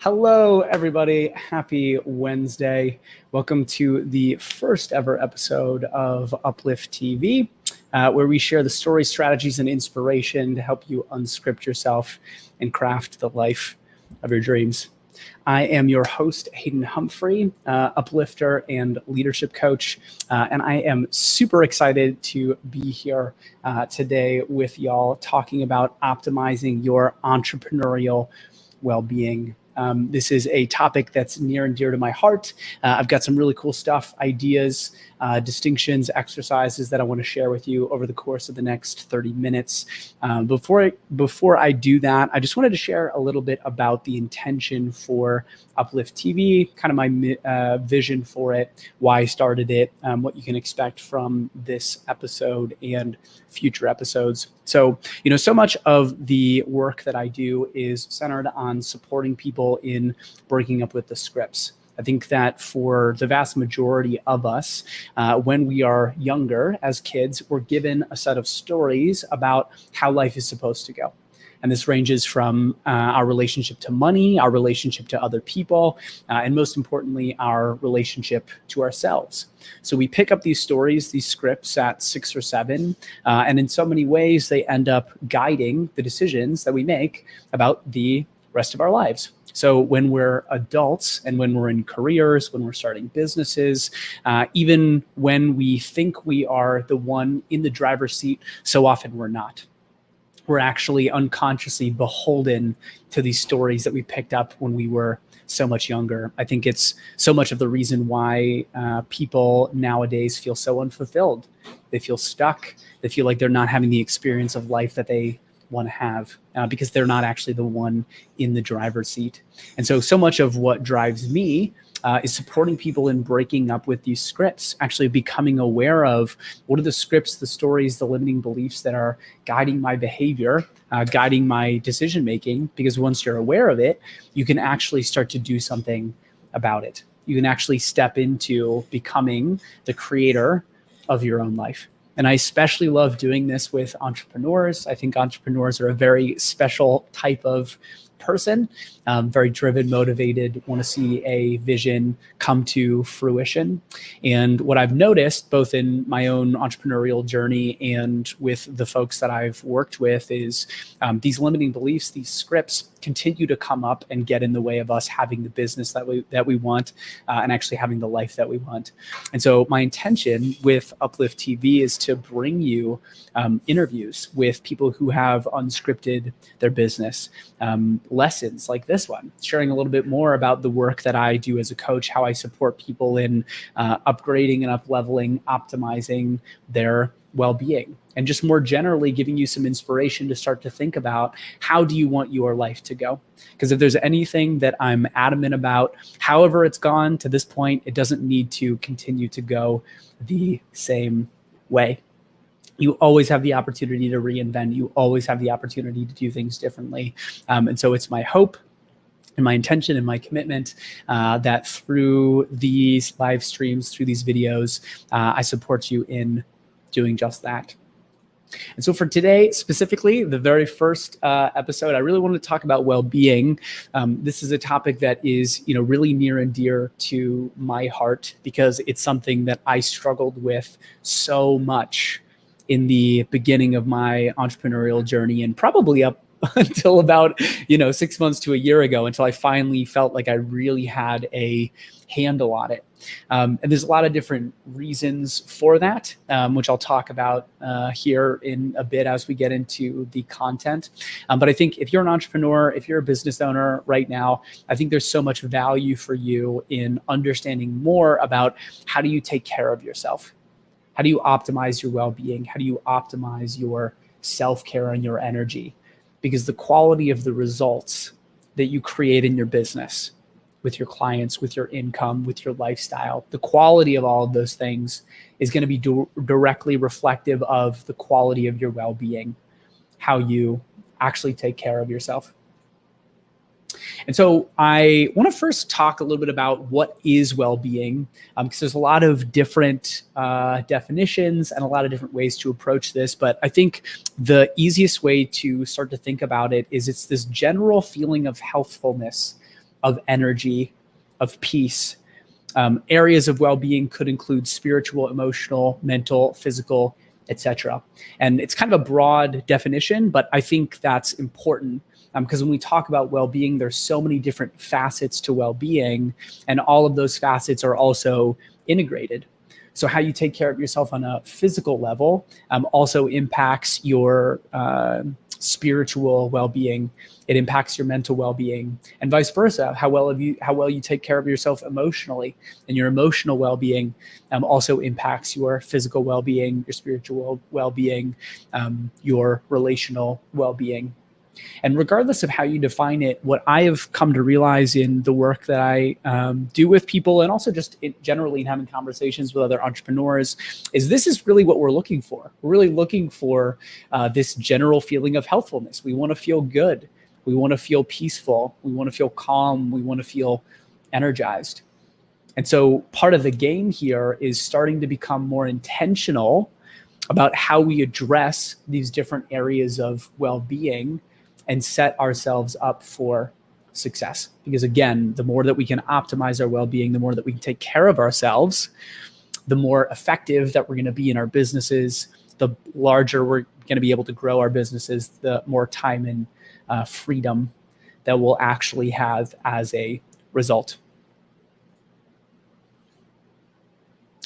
Hello, everybody. Happy Wednesday. Welcome to the first ever episode of UpliftTV, where we share the stories, strategies, and inspiration to help you unscript yourself and craft the life of your dreams. I am your host, Hayden Humphrey, uplifter and leadership coach, and I am super excited to be here today with y'all talking about optimizing your entrepreneurial well-being. This is a topic that's near and dear to my heart. I've got some really cool stuff, ideas, distinctions, exercises that I want to share with you over the course of the next 30 minutes. Before I do that, I just wanted to share a little bit about the intention for Uplift TV, kind of my vision for it, why I started it, what you can expect from this episode and future episodes. So, so much of the work that I do is centered on supporting people in breaking up with the scripts. I think that for the vast majority of us, when we are younger as kids, we're given a set of stories about how life is supposed to go. And this ranges from our relationship to money, our relationship to other people, and most importantly, our relationship to ourselves. So we pick up these stories, these scripts at 6 or 7, and in so many ways, they end up guiding the decisions that we make about the rest of our lives. So when we're adults and when we're in careers, when we're starting businesses, even when we think we are the one in the driver's seat, so often we're not. We're actually unconsciously beholden to these stories that we picked up when we were so much younger. I think it's so much of the reason why people nowadays feel so unfulfilled. They feel stuck. They feel like they're not having the experience of life that they want to have because they're not actually the one in the driver's seat. And so much of what drives me is supporting people in breaking up with these scripts, actually becoming aware of what are the scripts, the stories, the limiting beliefs that are guiding my behavior, guiding my decision-making, because once you're aware of it, you can actually start to do something about it. You can actually step into becoming the creator of your own life. And I especially love doing this with entrepreneurs. I think entrepreneurs are a very special type of person, very driven, motivated, want to see a vision come to fruition. And what I've noticed both in my own entrepreneurial journey and with the folks that I've worked with is these limiting beliefs, these scripts continue to come up and get in the way of us having the business that we want and actually having the life that we want. And so my intention with Uplift TV is to bring you interviews with people who have unscripted their business, lessons like this one, sharing a little bit more about the work that I do as a coach, how I support people in upgrading and up-leveling, optimizing their well-being, and just more generally giving you some inspiration to start to think about how do you want your life to go? Because if there's anything that I'm adamant about, however it's gone to this point, it doesn't need to continue to go the same way. You always have the opportunity to reinvent. You always have the opportunity to do things differently. And so it's my hope and my intention and my commitment that through these live streams, through these videos, I support you in doing just that. And so for today, specifically, the very first episode, I really wanted to talk about well-being. This is a topic that is, really near and dear to my heart because it's something that I struggled with so much in the beginning of my entrepreneurial journey and probably up until about, 6 months to a year ago, until I finally felt like I really had a handle on it. And there's a lot of different reasons for that, which I'll talk about here in a bit as we get into the content. But I think if you're an entrepreneur, if you're a business owner right now, I think there's so much value for you in understanding more about how do you take care of yourself? How do you optimize your well-being? How do you optimize your self-care and your energy? Because the quality of the results that you create in your business, with your clients, with your income, with your lifestyle, the quality of all of those things is going to be directly reflective of the quality of your well-being, how you actually take care of yourself. And so I want to first talk a little bit about what is well-being, because there's a lot of different definitions and a lot of different ways to approach this. But I think the easiest way to start to think about it is it's this general feeling of healthfulness of energy, of peace. Areas of well-being could include spiritual, emotional, mental, physical, etc. And it's kind of a broad definition, but I think that's important because when we talk about well-being, there's so many different facets to well-being, and all of those facets are also integrated. So how you take care of yourself on a physical level also impacts your spiritual well-being. It impacts your mental well-being, and vice versa. How well you take care of yourself emotionally, and your emotional well-being also impacts your physical well-being, your spiritual well-being, your relational well-being. And regardless of how you define it, what I have come to realize in the work that I do with people, and also just generally in having conversations with other entrepreneurs, is this is really what we're looking for. We're really looking for this general feeling of healthfulness. We want to feel good. We want to feel peaceful. We want to feel calm. We want to feel energized. And so part of the game here is starting to become more intentional about how we address these different areas of well-being and set ourselves up for success. Because again, the more that we can optimize our well-being, the more that we can take care of ourselves, the more effective that we're going to be in our businesses, the larger we're going to be able to grow our businesses, the more time and freedom that we'll actually have as a result.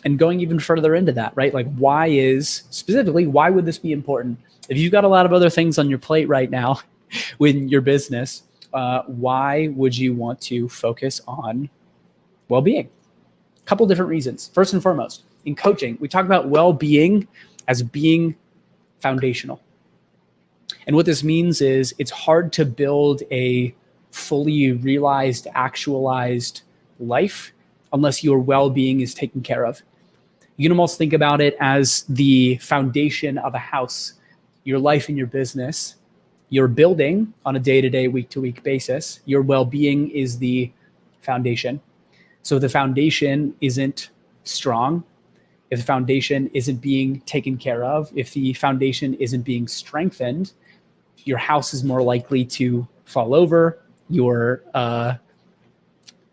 And going even further into that, right? Like why would this be important? If you've got a lot of other things on your plate right now with your business, why would you want to focus on well-being? A couple different reasons. First and foremost, in coaching, we talk about well-being as being foundational. And what this means is it's hard to build a fully realized, actualized life unless your well-being is taken care of. You can almost think about it as the foundation of a house. Your life and your business, you're building on a day-to-day, week-to-week basis. Your well-being is the foundation. So if the foundation isn't strong, if the foundation isn't being taken care of, if the foundation isn't being strengthened, your house is more likely to fall over.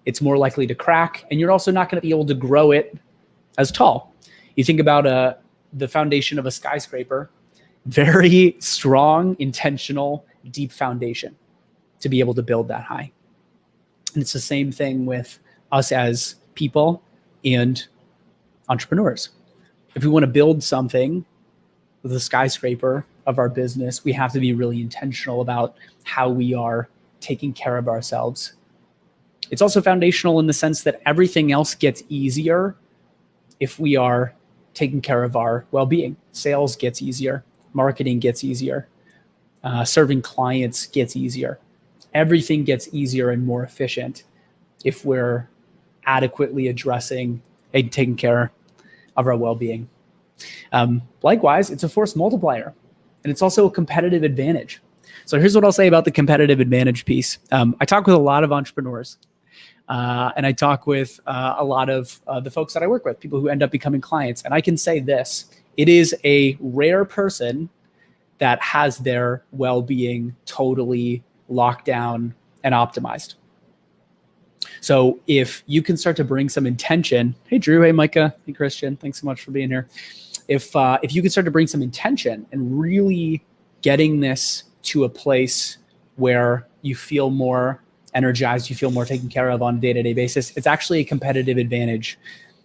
It's more likely to crack, and you're also not going to be able to grow it as tall. You think about the foundation of a skyscraper, very strong, intentional, deep foundation to be able to build that high. And it's the same thing with us as people and entrepreneurs. If we want to build something with a skyscraper of our business, we have to be really intentional about how we are taking care of ourselves. It's also foundational in the sense that everything else gets easier if we are taking care of our well-being. Sales gets easier. Marketing gets easier. Serving clients gets easier. Everything gets easier and more efficient if we're adequately addressing and taking care of our well-being. Likewise, it's a force multiplier, and it's also a competitive advantage. So here's what I'll say about the competitive advantage piece. I talk with a lot of entrepreneurs, and I talk with a lot of the folks that I work with, people who end up becoming clients. And I can say this, it is a rare person that has their well-being totally locked down and optimized. So if you can start to bring some intention, hey Drew, hey Micah, hey Christian, thanks so much for being here. If you can start to bring some intention and really getting this to a place where you feel more energized, you feel more taken care of on a day-to-day basis, it's actually a competitive advantage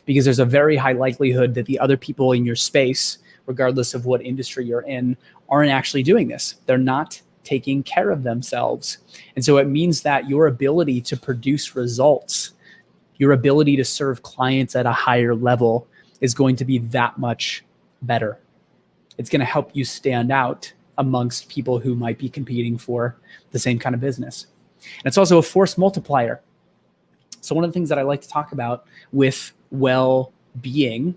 because there's a very high likelihood that the other people in your space, regardless of what industry you're in, aren't actually doing this. They're not taking care of themselves. And so it means that your ability to produce results, your ability to serve clients at a higher level is going to be that much better. It's going to help you stand out amongst people who might be competing for the same kind of business. And it's also a force multiplier. So one of the things that I like to talk about with well-being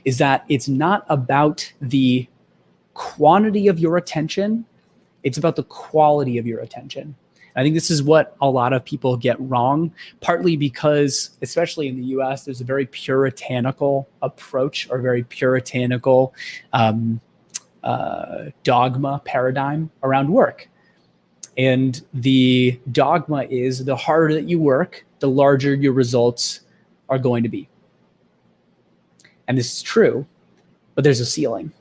is that it's not about the quantity of your attention, it's about the quality of your attention. I think this is what a lot of people get wrong, partly because, especially in the US, there's a very puritanical approach or very puritanical dogma paradigm around work. And the dogma is the harder that you work, the larger your results are going to be. And this is true, but there's a ceiling.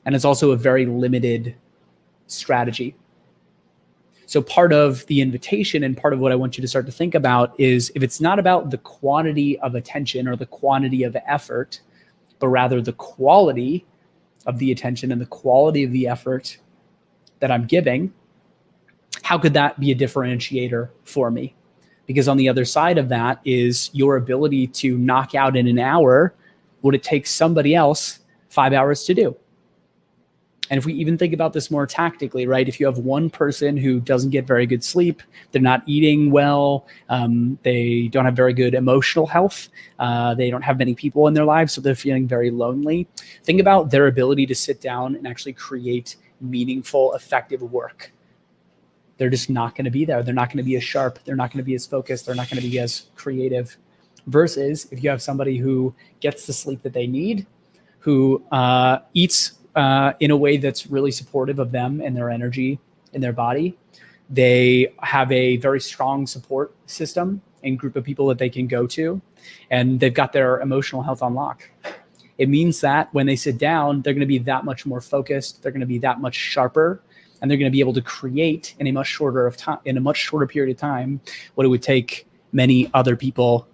And it's also a very limited strategy. So part of the invitation and part of what I want you to start to think about is, if it's not about the quantity of attention or the quantity of effort, but rather the quality of the attention and the quality of the effort that I'm giving, how could that be a differentiator for me? Because on the other side of that is your ability to knock out in an hour what it takes somebody else 5 hours to do. And if we even think about this more tactically, right? If you have one person who doesn't get very good sleep, they're not eating well, they don't have very good emotional health, they don't have many people in their lives, so they're feeling very lonely. Think about their ability to sit down and actually create meaningful, effective work. They're just not going to be there. They're not going to be as sharp. They're not going to be as focused. They're not going to be as creative. Versus if you have somebody who gets the sleep that they need, who eats in a way that's really supportive of them and their energy in their body. They have a very strong support system and group of people that they can go to, and they've got their emotional health on lock. It means that when they sit down, they're going to be that much more focused. They're going to be that much sharper, and they're going to be able to create in a much shorter period of time what it would take many other people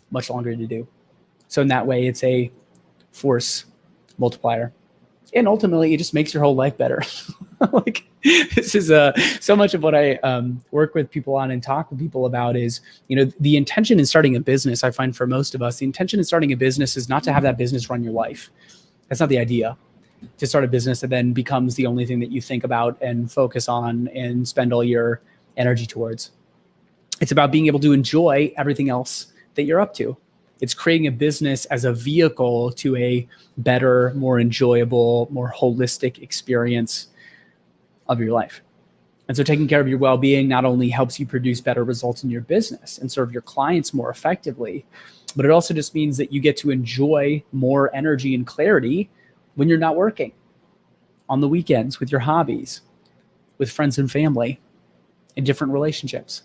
much longer to do. So in that way, it's a force multiplier. And ultimately, it just makes your whole life better. Like, this is so much of what I work with people on and talk with people about is, the intention in starting a business. I find for most of us, the intention in starting a business is not to have that business run your life. That's not the idea. To start a business that then becomes the only thing that you think about and focus on and spend all your energy towards. It's about being able to enjoy everything else that you're up to. It's creating a business as a vehicle to a better, more enjoyable, more holistic experience of your life. And so taking care of your well-being not only helps you produce better results in your business and serve your clients more effectively, but it also just means that you get to enjoy more energy and clarity when you're not working, on the weekends, with your hobbies, with friends and family, in different relationships.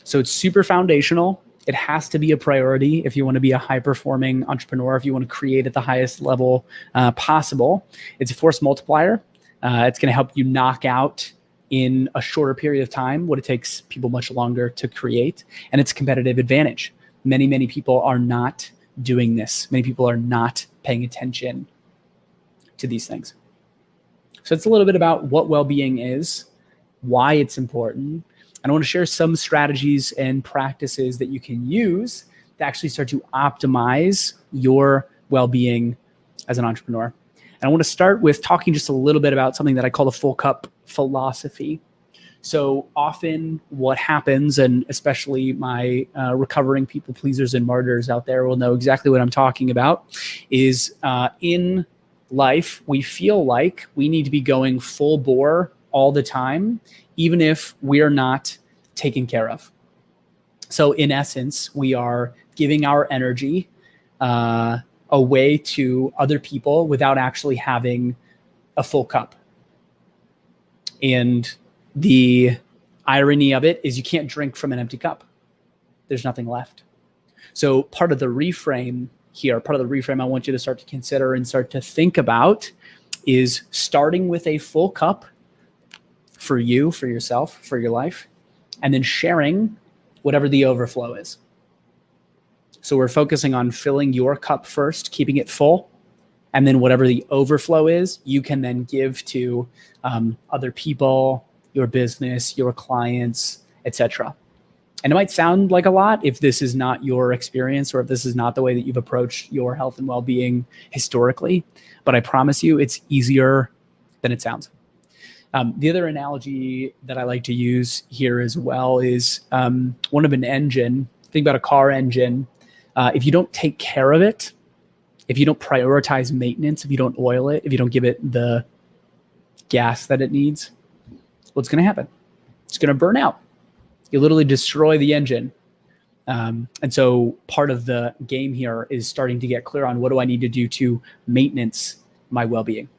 So it's super foundational. It has to be a priority if you want to be a high-performing entrepreneur, if you want to create at the highest level possible. It's a force multiplier. It's going to help you knock out in a shorter period of time what it takes people much longer to create. And it's a competitive advantage. Many, many people are not doing this. Many people are not paying attention to these things. So it's a little bit about what well-being is, why it's important. And I want to share some strategies and practices that you can use to actually start to optimize your well-being as an entrepreneur. And I want to start with talking just a little bit about something that I call the full cup philosophy. So often what happens, and especially my recovering people pleasers and martyrs out there will know exactly what I'm talking about, is in life, we feel like we need to be going full bore all the time, even if we're not taken care of. So in essence, we are giving our energy away to other people without actually having a full cup. And the irony of it is you can't drink from an empty cup. There's nothing left. So part of the reframe here, part of the reframe I want you to start to consider and start to think about is starting with a full cup for you, for yourself, for your life, and then sharing whatever the overflow is. So we're focusing on filling your cup first, keeping it full, and then whatever the overflow is, you can then give to other people, your business, your clients, etc. And it might sound like a lot if this is not your experience or if this is not the way that you've approached your health and well-being historically, but I promise you it's easier than it sounds. The other analogy that I like to use here as well is one of an engine. Think about a car engine. If you don't take care of it, if you don't prioritize maintenance, if you don't oil it, if you don't give it the gas that it needs, what's going to happen? It's going to burn out. You literally destroy the engine. And so part of the game here is starting to get clear on what do I need to do to maintenance my well-being.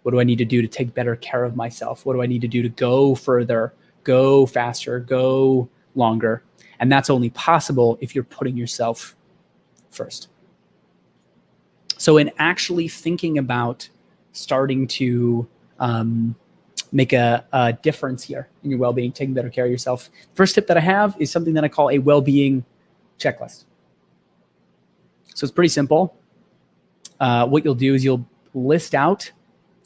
What do I need to do to take better care of myself? What do I need to do to go further, go faster, go longer? And that's only possible if you're putting yourself first. So in actually thinking about starting to make a difference here in your well-being, taking better care of yourself, first tip that I have is something that I call a well-being checklist. So it's pretty simple. What you'll do is you'll list out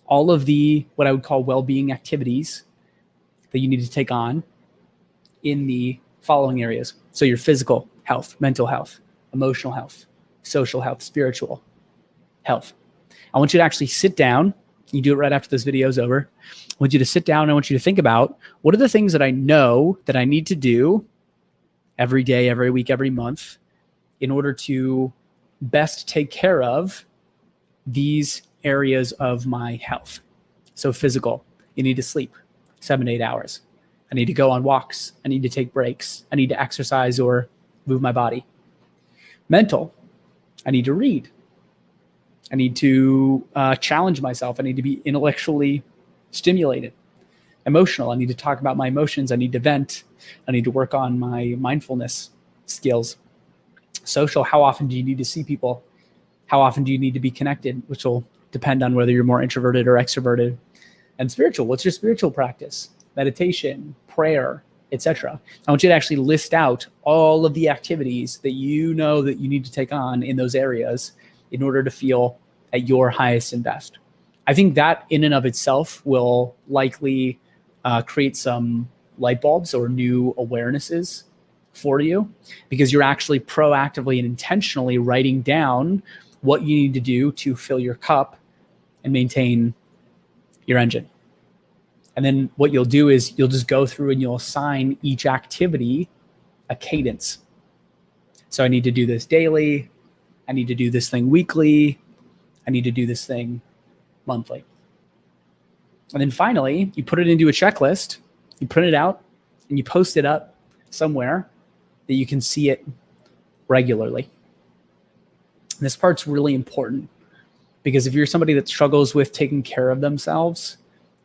all of the, what I would call well-being activities that you need to take on in the following areas. So your physical health, mental health, emotional health, social health, spiritual health. I want you to actually sit down. You do it right after this video is over. I want you to sit down and I want you to think about, what are the things that I know that I need to do every day, every week, every month in order to best take care of these areas of my health. So physical, you need to sleep 7 to 8 hours. I need to go on walks. I need to take breaks. I need to exercise or move my body. Mental, I need to read. I need to challenge myself. I need to be intellectually stimulated. Emotional, I need to talk about my emotions. I need to vent. I need to work on my mindfulness skills. Social, how often do you need to see people? How often do you need to be connected, which will depend on whether you're more introverted or extroverted. And spiritual, what's your spiritual practice? Meditation, prayer, etc. I want you to actually list out all of the activities that you know that you need to take on in those areas in order to feel at your highest and best. I think that in and of itself will likely create some light bulbs or new awarenesses for you, because you're actually proactively and intentionally writing down what you need to do to fill your cup and maintain your engine. And then what you'll do is you'll just go through and you'll assign each activity a cadence. So I need to do this daily. I need to do this thing weekly. I need to do this thing monthly. And then finally, you put it into a checklist, you print it out, and you post it up somewhere that you can see it regularly. And this part's really important, because if you're somebody that struggles with taking care of themselves,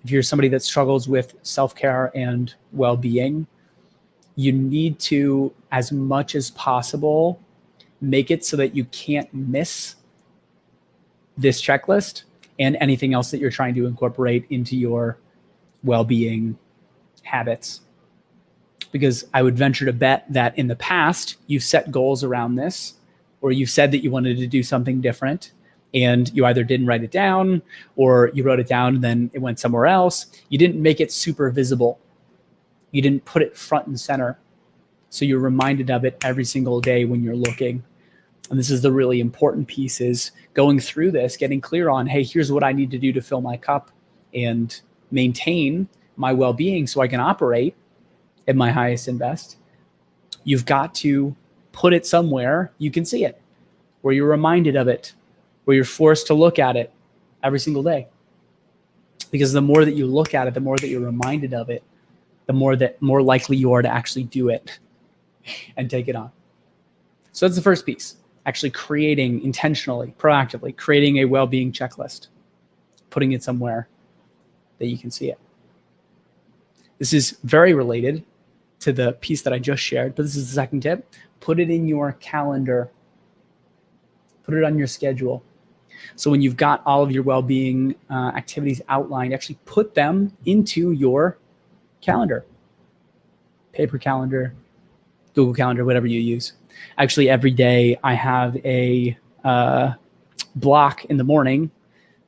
if you're somebody that struggles with self-care and well-being, you need to, as much as possible, make it so that you can't miss this checklist and anything else that you're trying to incorporate into your well-being habits. Because I would venture to bet that in the past, you've set goals around this, or you've said that you wanted to do something different, and you either didn't write it down, or you wrote it down and then it went somewhere else. You didn't make it super visible. You didn't put it front and center. So you're reminded of it every single day when you're looking. And this is the really important piece, is going through this, getting clear on, hey, here's what I need to do to fill my cup and maintain my well-being so I can operate at my highest and best. You've got to put it somewhere you can see it, where you're reminded of it, where you're forced to look at it every single day. Because the more that you look at it, the more that you're reminded of it, the more likely you are to actually do it and take it on. So that's the first piece. Actually creating intentionally, proactively, creating a well-being checklist, putting it somewhere that you can see it. This is very related to the piece that I just shared, but this is the second tip. Put it in your calendar. Put it on your schedule. So when you've got all of your well-being activities outlined, actually put them into your calendar. Paper calendar, Google Calendar, whatever you use. Actually, every day I have a block in the morning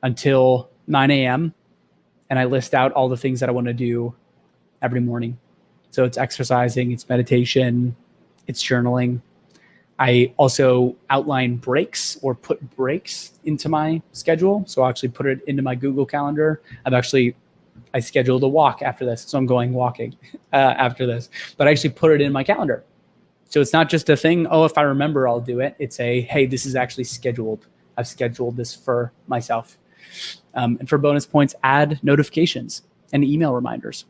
until 9 a.m. and I list out all the things that I want to do every morning. So it's exercising, it's meditation, it's journaling. I also outline breaks or put breaks into my schedule. So I'll actually put it into my Google Calendar. I scheduled a walk after this, so I'm going walking after this. But I actually put it in my calendar. So it's not just a thing, oh, if I remember, I'll do it. It's hey, this is actually scheduled. I've scheduled this for myself. And for bonus points, add notifications and email reminders.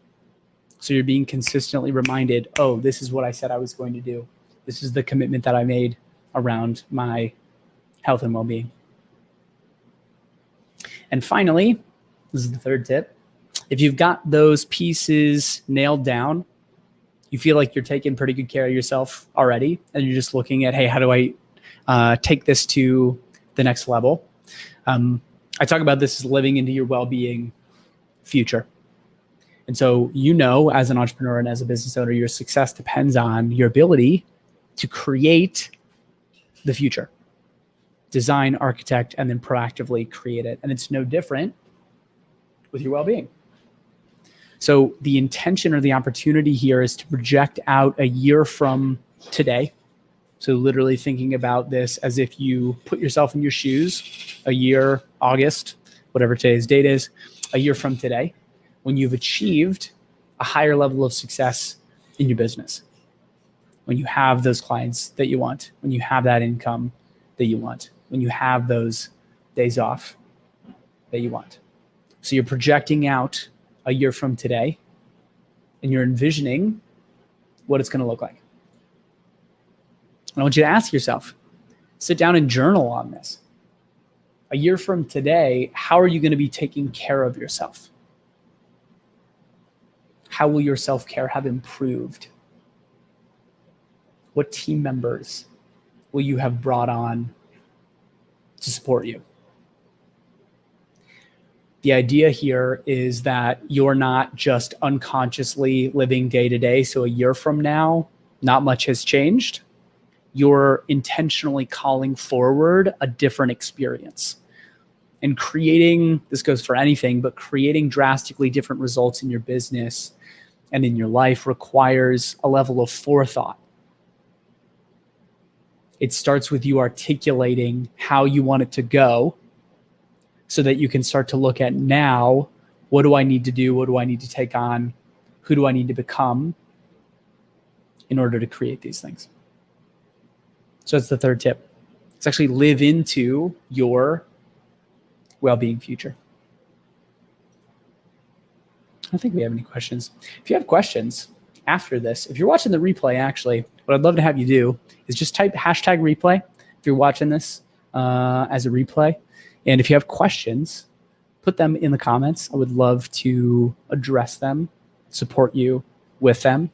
So you're being consistently reminded, oh, this is what I said I was going to do. This is the commitment that I made around my health and well-being. And finally, This is the third tip. If you've got those pieces nailed down, you feel like you're taking pretty good care of yourself already, and you're just looking at, hey, how do I take this to the next level? I talk about this as living into your well-being future. And so, as an entrepreneur and as a business owner, your success depends on your ability to create the future, design, architect, and then proactively create it. And it's no different with your well-being. So the intention or the opportunity here is to project out a year from today. So literally thinking about this as if you put yourself in your shoes a year, August, whatever today's date is, a year from today, when you've achieved a higher level of success in your business, when you have those clients that you want, when you have that income that you want, when you have those days off that you want. So you're projecting out a year from today, and you're envisioning what it's going to look like. And I want you to ask yourself, sit down and journal on this. A year from today, how are you going to be taking care of yourself? How will your self-care have improved? What team members will you have brought on to support you? The idea here is that you're not just unconsciously living day to day. So a year from now, not much has changed. You're intentionally calling forward a different experience and creating, this goes for anything, but creating drastically different results in your business and in your life requires a level of forethought. It starts with you articulating how you want it to go, so that you can start to look at now, what do I need to do? What do I need to take on? Who do I need to become in order to create these things? So that's the third tip. It's actually live into your well-being future. I don't think we have any questions. If you have questions after this, if you're watching the replay, actually, what I'd love to have you do is just type #replay if you're watching this as a replay. And if you have questions, put them in the comments. I would love to address them, support you with them.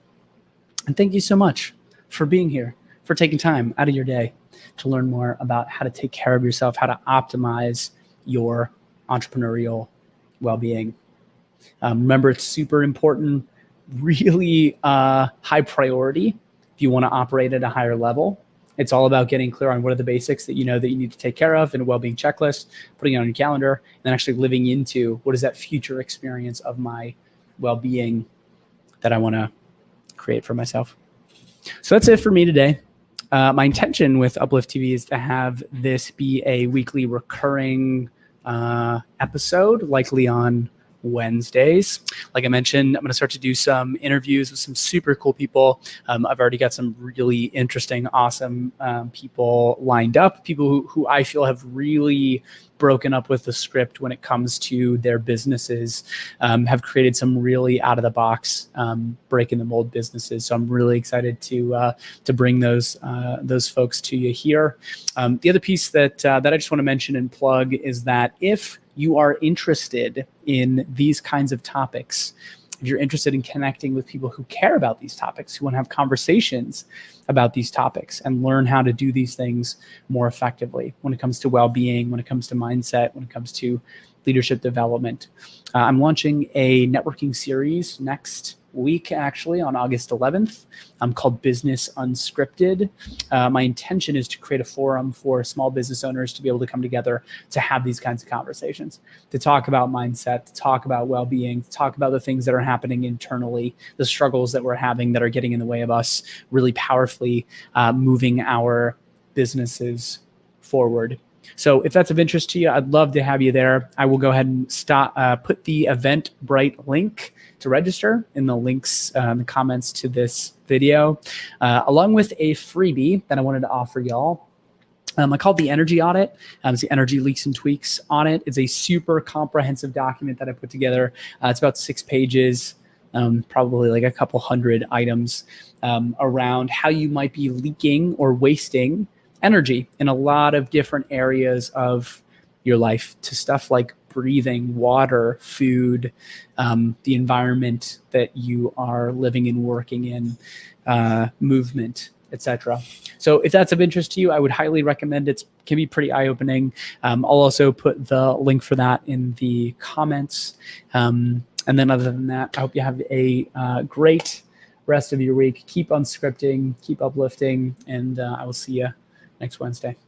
And thank you so much for being here, for taking time out of your day to learn more about how to take care of yourself, how to optimize your entrepreneurial well-being. Remember, it's super important, really high priority if you want to operate at a higher level. It's all about getting clear on what are the basics that you need to take care of in a well-being checklist, putting it on your calendar, and then actually living into what is that future experience of my well-being that I want to create for myself. So that's it for me today. My intention with Uplift TV is to have this be a weekly recurring episode, likely on Wednesdays. Like I mentioned, I'm going to start to do some interviews with some super cool people. I've already got some really interesting, awesome people lined up, people who I feel have really broken up with the script when it comes to their businesses, have created some really out of the box, breaking the mold businesses. So I'm really excited to bring those folks to you here. The other piece that I just want to mention and plug is that if you are interested in these kinds of topics, if you're interested in connecting with people who care about these topics, who want to have conversations about these topics and learn how to do these things more effectively when it comes to well-being, when it comes to mindset, when it comes to leadership development. I'm launching a networking series next week, actually, on August 11th, called Business Unscripted. My intention is to create a forum for small business owners to be able to come together to have these kinds of conversations, to talk about mindset, to talk about well-being, to talk about the things that are happening internally, the struggles that we're having that are getting in the way of us really powerfully moving our businesses forward. So if that's of interest to you, I'd love to have you there. I will go ahead and put the Eventbrite link to register in the links, the comments to this video, along with a freebie that I wanted to offer y'all. I call it the Energy Audit. It's the Energy Leaks and Tweaks Audit. It's a super comprehensive document that I put together. It's about 6 pages, probably like a couple hundred items around how you might be leaking or wasting energy in a lot of different areas of your life, to stuff like breathing, water, food, the environment that you are living and working in, movement, etc. So if that's of interest to you, I would highly recommend it. It can be pretty eye-opening. I'll also put the link for that in the comments. And then other than that, I hope you have a great rest of your week. Keep unscripting, keep uplifting, and I will see you next Wednesday.